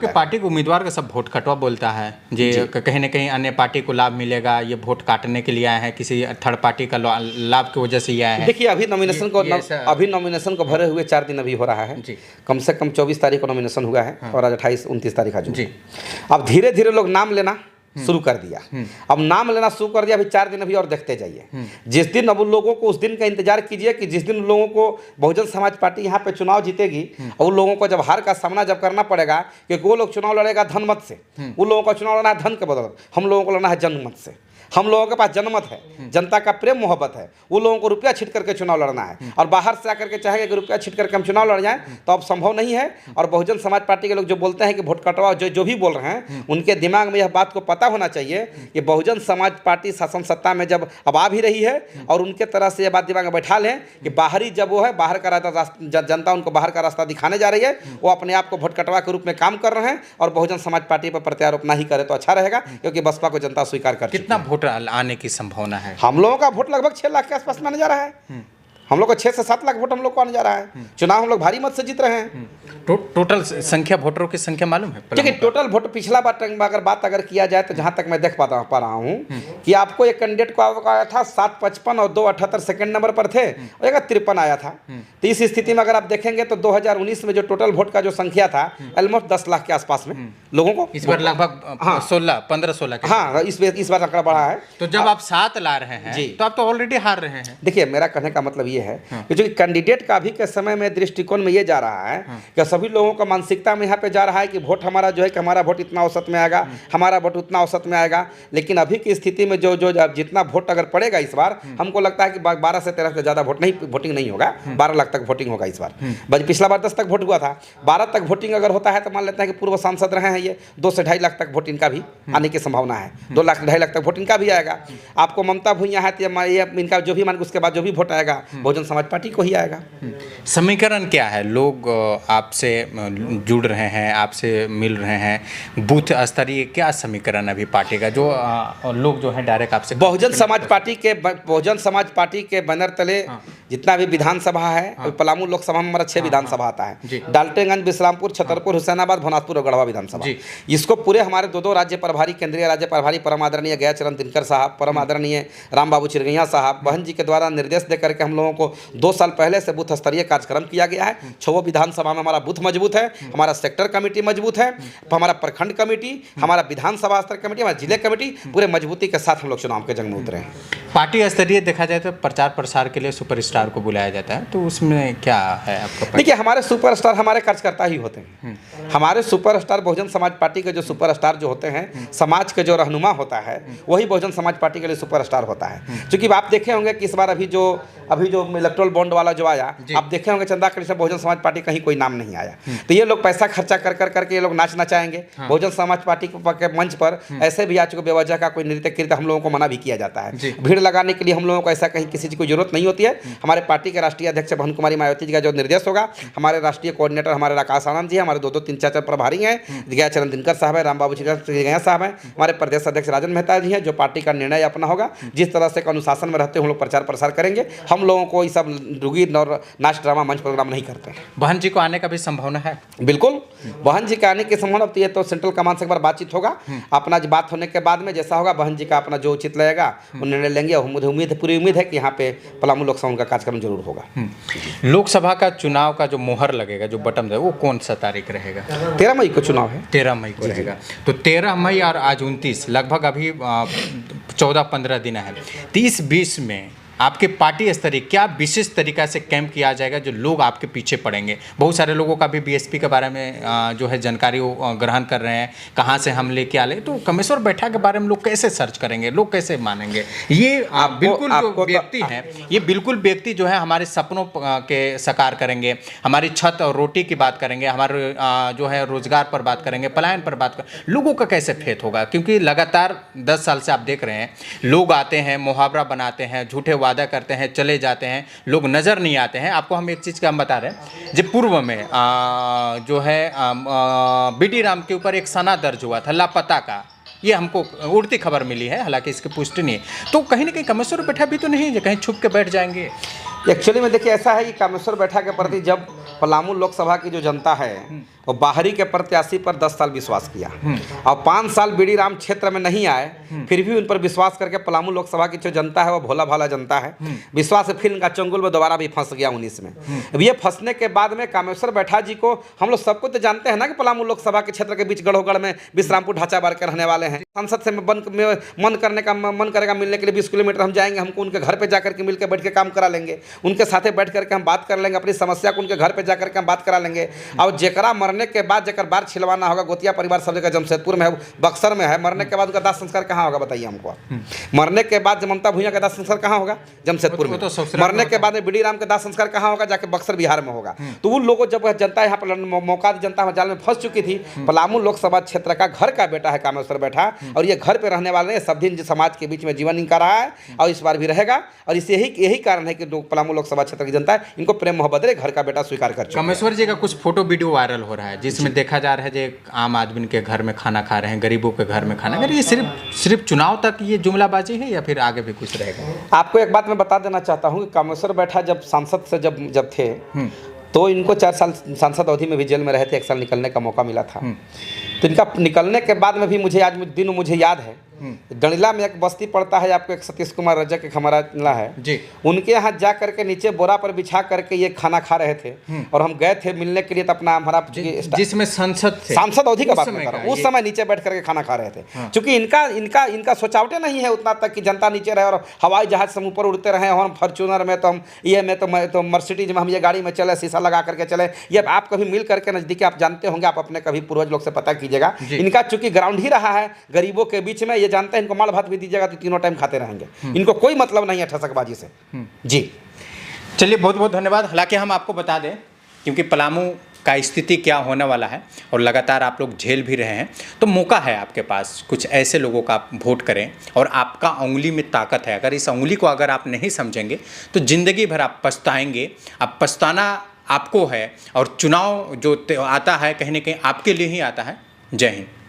आपके पार्टी के उम्मीदवार का सब वोट कटवा बोलता है जी, कहीं ना कहीं अन्य पार्टी को लाभ मिलेगा, ये वोट काटने के लिए आए हैं, किसी थर्ड पार्टी का लाभ की वजह से ये आए हैं। देखिए अभी नॉमिनेशन को भरे हुए 4 दिन अभी हो रहा है जी। कम से कम 24 तारीख को नॉमिनेशन हुआ है और आज 28-29 तारीख आज जी। अब धीरे धीरे लोग नाम लेना शुरू कर दिया। अब नाम लेना शुरू कर दिया, अभी 4 दिन अभी और देखते जाइए। जिस दिन अब उन लोगों को उस दिन का इंतजार कीजिए कि जिस दिन उन लोगों को बहुजन समाज पार्टी यहाँ पे चुनाव जीतेगी और उन लोगों को जब हार का सामना जब करना पड़ेगा, क्योंकि वो लोग चुनाव लड़ेगा धनमत से, उन लोगों का चुनाव लड़ना है धन के बदौलत, हम लोगों को लड़ना है जनमत से। हम लोगों के पास जनमत है, जनता का प्रेम मोहब्बत है, वो लोगों को रुपया छिट करके चुनाव लड़ना है और बाहर से आकर के चाहेंगे कि रुपया छिट करके हम चुनाव लड़ जाएं तो अब संभव नहीं है। और बहुजन समाज पार्टी के लोग जो बोलते हैं कि वोट कटवाओ, जो भी बोल रहे हैं, उनके दिमाग में यह बात को पता होना चाहिए कि बहुजन समाज पार्टी शासन सत्ता में जब अब आ भी रही है और उनके तरह से यह बात दिमाग में बैठा लें कि बाहरी जब वो है बाहर का रास्ता, जनता उनको बाहर का रास्ता दिखाने जा रही है, वो अपने आप को वोट कटवा के रूप में काम कर रहे हैं और बहुजन समाज पार्टी पर प्रत्यारोप नहीं करे तो अच्छा रहेगा, क्योंकि बसपा को जनता स्वीकार कर। कितना वोट आने की संभावना है? हम लोगों का वोट लगभग 6 लाख के आसपास में आने जा रहा है। हम लोग को 6 से 7 लाख वोट हम लोग को आने जा रहा है। चुनाव हम लोग भारी मत से जीत रहे हैं। टोटल संख्या, वोटरों की संख्या मालूम है? ठीक है, टोटल वोट पिछला बार बात अगर किया जाए तो जहां तक मैं देख पा रहा हूं कि आपको एक कैंडिडेट को आया था 755 और 278 सेकंड नंबर पर थे और एक 53 आया था। तो इस स्थिति में अगर आप देखेंगे तो 2019 में जो टोटल वोट का जो संख्या था ऑलमोस्ट 10 लाख के आसपास में लोगों को, इस बार लगभग 15-16 हाँ इस बार आंकड़ा बढ़ा है। तो जब आप 7 ला रहे हैं तो आप तो ऑलरेडी हार रहे हैं। देखिए मेरा कहने का मतलब ये है कि जो कैंडिडेट का अभी के समय में दृष्टिकोण में ये जा रहा है कि सभी लोगों का मानसिकता में यहाँ पे जा रहा है कि वोट हमारा जो है कि हमारा वोट इतना औसत में आएगा, हमारा वोट उतना औसत में आएगा। लेकिन अभी की स्थिति में जो जितना वोट अगर पड़ेगा इस बार, हमको लगता है कि 12 से 13 से ज़्यादा वोटिंग नहीं होगा, 12 लाख तक वोटिंग होगा इस बार। पिछला बार 10 तक वोट हुआ था, 12 तक वोटिंग अगर होता है तो मान लेते हैं कि पूर्व सांसद रहे हैं ये, 2 से 2.5 लाख तक वोट इनका भी आने की संभावना है। 2 लाख 2.5 लाख तक वोट इनका भी आएगा। आपको ममता भूइयां है तो इनका जो भी मान उसके बाद जो भी वोट आएगा बहुजन समाज पार्टी को ही आएगा। समीकरण क्या है? लोग आपसे जुड़ रहे हैं, आपसे मिल रहे हैं, बूथ स्तरीय क्या समीकरण अभी पार्टी का जो लोग जो है डायरेक्ट आपसे? बहुजन समाज पार्टी के बैनर तले जितना भी विधानसभा है, पलामू लोकसभा में हमारा 6 विधानसभा आता है, डाल्टनगंज, बिस्रामपुर, छतरपुर, हुसैनाबाद, भवनाथपुर और गढ़वा विधानसभा। इसको पूरे हमारे 2 राज्य प्रभारी, केंद्रीय राज्य प्रभारी परम आदरणीय गयाचरण दिनकर साहब, परम आदरणीय राम बाबू चिरगैया साहब, बहन जी के द्वारा निर्देश देकर के हम लोगों को 2 साल पहले से बूथ स्तरीय कार्यक्रम किया गया है। 6 विधानसभा में हमारा बूथ मजबूत है, हमारा सेक्टर कमेटी मजबूत है, हमारा प्रखंड कमेटी, हमारा विधानसभा स्तर कमेटी, हमारा जिले कमेटी, पूरे मजबूती के साथ हम लोग चुनाव के जंग में उतरे हैं। पार्टी स्तरीय देखा जाए तो प्रचार प्रसार के लिए सुपरस्टार को बुलाया जाता है, तो उसमें क्या है आपका? देखिए हमारे सुपरस्टार हमारे कार्यकर्ता ही होते हैं। हमारे सुपरस्टार बहुजन समाज पार्टी के जो सुपरस्टार जो होते हैं, समाज के जो रहनुमा होता है, वही बहुजन समाज पार्टी के लिए सुपरस्टार होता है। क्योंकि आप देखे होंगे कि इस बार अभी जो इलेक्ट्रोल बॉन्ड वाला जो आया, आप देखे होंगे चंदा कृष्ण बहुजन समाज पार्टी कहीं कोई नाम नहीं आया। तो ये लोग पैसा खर्चा करके ये लोग नाच नचाएंगे। बहुजन समाज पार्टी के मंच पर ऐसे भी आज को बेवजह का कोई नृत्य कीर्तन हम लोगों को मना भी किया जाता है। भीड़ लगाने के लिए हम लोगों को ऐसा कहीं किसी चीज़ की जरूरत नहीं होती है। हमारे पार्टी के राष्ट्रीय अध्यक्ष भवन कुमारी मायावती जी का जो निर्देश होगा, हमारे राष्ट्रीय कोऑर्डिनेटर हमारे आकाश आनंद जी, हमारे 2-2, 3-4 प्रभारी हैं, गयाचरण दिनकर साहब है, राम बाबू चिरगैया साहब हैं, हमारे प्रदेश अध्यक्ष राजन मेहता जी हैं, जो पार्टी का निर्णय अपना होगा, जिस तरह से अनुशासन में रहते हैं हम लोग प्रचार प्रसार करेंगे। हम लोगों को ये सब रुगी और नाच ड्रामा मंच प्रोग्राम नहीं करते हैं। बहन जी को आने का भी संभावना है? बिल्कुल, बहन जी के आने की संभावना तो ये तो सेंट्रल कमान से एक बार बातचीत होगा, अपना बात होने के बाद में जैसा होगा बहन जी का अपना जो उचित लगेगा वो निर्णय लेंगे। मुझे पूरी उम्मीद है कि यहाँ पे पलामू लोकसभा का कार्यक्रम जरूर होगा। लोकसभा का चुनाव का जो मोहर लगेगा, जो बटन है, वो कौन सा तारीख रहेगा? 13 मई को चुनाव है। 13 मई को रहेगा। तो 13 मई और आज 29, लगभग अभी 14-15 दिन है। 30-20 में आपके पार्टी स्तरीय क्या विशेष तरीका से कैंप किया जाएगा जो लोग आपके पीछे पड़ेंगे? बहुत सारे लोगों का भी बीएसपी के बारे में जो है जानकारी ग्रहण कर रहे हैं, कहाँ से हम लेके आ ले, तो कमेश्वर बैठा के बारे में लोग कैसे सर्च करेंगे, लोग कैसे मानेंगे? ये बिल्कुल जो व्यक्ति हैं, ये बिल्कुल व्यक्ति जो है हमारे सपनों के साकार करेंगे, हमारी छत और रोटी की बात करेंगे, हमारे जो है रोजगार पर बात करेंगे, पलायन पर बात कर। लोगों का कैसे फेथ होगा? क्योंकि लगातार 10 साल से आप देख रहे हैं, लोग आते हैं, मुहावरा बनाते हैं, झूठे वादा करते हैं, चले जाते हैं, लोग नज़र नहीं आते हैं। आपको हम एक चीज़ का हम बता रहे हैं, जब पूर्व में जो है बीडी राम के ऊपर एक सना दर्ज हुआ था लापता का, ये हमको उड़ती खबर मिली है, हालांकि इसकी पुष्टि नहीं है। तो कहीं ना कहीं कामेश्वर बैठा भी तो नहीं है, कहीं छुप के बैठ जाएंगे। एक्चुअली में देखिए ऐसा है कि कामेश्वर बैठा के प्रति जब पलामू लोकसभा की जो जनता है और बाहरी के प्रत्याशी पर 10 साल विश्वास किया और 5 साल बीडी राम क्षेत्र में नहीं आए, फिर भी उन पर विश्वास करके पलामू लोकसभा की जो जनता है वो भोला भाला जनता है, विश्वास से फिर इनका चंगुल में दोबारा भी फंस गया 19 में। अब ये फंसने के बाद में कामेश्वर बैठा जी को हम लोग सबको तो जानते हैं ना कि पलामू लोकसभा के क्षेत्र के बीच गढ़ोगढ़ में विश्रामपुर ढांचा बार के रहने वाले हैं। संसद से मन करेगा मिलने के लिए 20 किलोमीटर हम जाएंगे, हमको उनके घर पे जाकर के मिलकर बैठ के काम करा लेंगे, उनके साथे बैठ करके हम बात कर लेंगे, अपनी समस्या को उनके घर पे जाकर के हम बात करा लेंगे। और जेकरा मरने के बाद जेकर बार छिलवाना होगा, गोतिया परिवार सब जगह जमशेदपुर में है, बक्सर में है, मरने के बाद उनका दाह संस्कार कहाँ होगा बताइए हमको। मरने के बाद ममता भूया का दाह संस्कार कहाँ होगा? जमशेदपुर में। मरने के बाद में बीडी राम का दाह संस्कार कहाँ होगा? जाके बक्सर बिहार में होगा। तो उन लोगों जब जनता यहाँ पर मौका दी, जनता जाल में फंस चुकी थी। पलामू लोकसभा क्षेत्र का घर का बेटा है कामेश्वर बैठा, और ये घर पे रहने वाले हैं, सब दिन समाज के बीच में जीवन इनका रहा है और इस बार भी रहेगा। और इस यही कारण है कि पलामू लोकसभा क्षेत्र की जनता है इनको प्रेम मोहब्बत घर का बेटा स्वीकार कर चुकी है। कामेश्वर जी का कुछ फोटो वीडियो वायरल हो रहा है जिसमें देखा जा रहा है कि आम आदमी के घर में खाना खा रहे हैं, गरीबों के घर में खाना। अगर ये सिर्फ चुनाव तक ये जुमलाबाजी है या फिर आगे भी कुछ रहेगा? आपको एक बात मैं बता देना चाहता हूँ कि कामेश्वर बैठा जब सांसद से जब थे तो इनको 4 साल सांसद अवधि में भी जेल में रहे थे, 1 साल निकलने का मौका मिला था। तो इनका निकलने के बाद में भी मुझे याद है, डणिला में एक बस्ती पड़ता है, आपको एक सतीश कुमार रजक एक हमारा है जी, उनके यहाँ जा करके नीचे बोरा पर बिछा करके ये खाना खा रहे थे और हम गए थे मिलने के लिए। तो अपना हमारा जिसमें सांसद अवधि का बात कर रहा हूँ, उस समय नीचे बैठ करके खाना खा रहे थे। क्योंकि इनका सोचावटे नहीं है उतना तक कि जनता नीचे रहे और हवाई जहाज से ऊपर उड़ते रहे, और हम फॉर्च्यूनर में तो हम ये में तो मर्सिडीज में हम ये गाड़ी में चले, शीशा लगा करके चले। ये आप कभी मिल करके नजदीक आप जानते होंगे, आप अपने कभी पूर्वज लोग से पता कीजिएगा। इनका चूंकि ग्राउंड ही रहा है गरीबों के बीच में, ये जानते हैं इनको माल भात भी दीजिएगा तो तीनों टाइम खाते रहेंगे। इनको कोई मतलब नहीं है ठसकबाजी से। जी चलिए, बहुत बहुत धन्यवाद। हालांकि हम आपको बता दें, क्योंकि पलामू का स्थिति क्या होने वाला है और लगातार आप लोग झेल भी रहे हैं, तो मौका है आपके पास, कुछ ऐसे लोगों का आप वोट करें और आपका उंगली में ताकत है। अगर इस उंगली को अगर आप नहीं समझेंगे तो ज़िंदगी भर आप पछताएंगे। अब पछताना आपको है और चुनाव जो आता है कहीं ना कहीं आपके लिए ही आता है। जय हिंद।